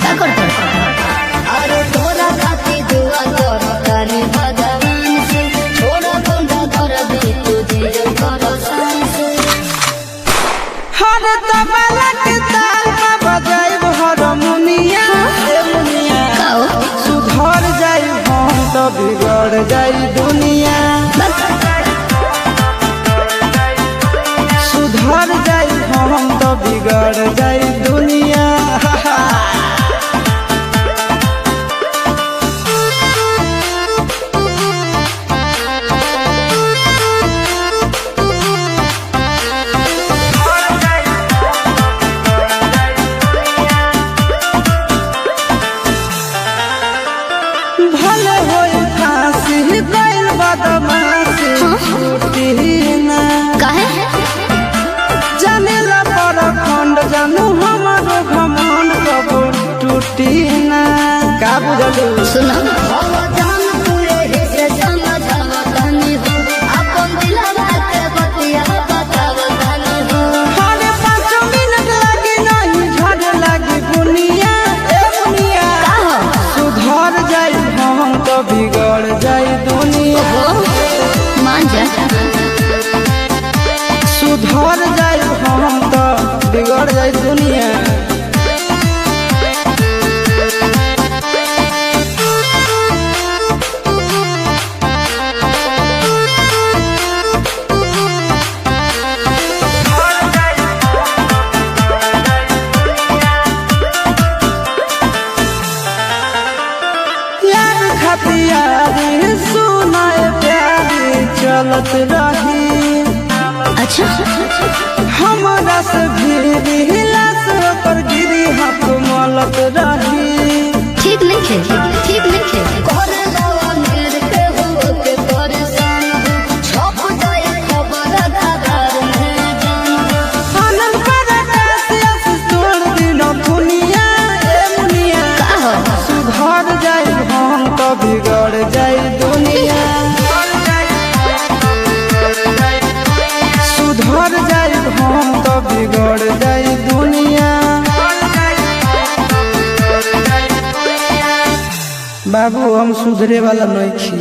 क्या करते अरे तोरा खाती दुआ करो तारी भगवान से छोड़ा बंदा कर दे तुझे जो करो शान से हर तबला के ताल में बजाइब हारमोनिया ए मुनिया सुधर जाई हम तो बिगड़ जाई दुनिया सुधर जाई हम तो बिगड़ जाई दुनिया भले होई फांसी गइल बदमाशी छूटी ना काहे जानेला पर खंड जानू हमारो घमंड कब टूटी ना का बुझलू सुनो जान तू यही से समझावा तनी हो अपन दिलवा के बतिया बतावा तनी हो हर 5 मिनट लगे नहीं झड़ लगी दुनिया ए दुनिया का हो सुधर जाई हम तो बिगड़ जाई दुनिया मान जा सुधर जाई हम तो बिगड़ जाई दुनिया यार खतियारी सुनाए प्यारी चलत रही अच्छा हमरा से भी हिलास पर गिरी हाथ मलत रही ठीक नहीं खे ठीक नहीं खे करे दवा मेरे पे हो के परेशान हो छप जाए खबर खबर में जान आनंद पर कैसे तोड़ दिनो दुनिया ए मुनिया का हो सुधर जाई हम तो बिगड़ जाई दुनिया सुधर जाई हम तो बिगड़ जाई दुनिया बाबू हम सुधरे वाला नहीं छी।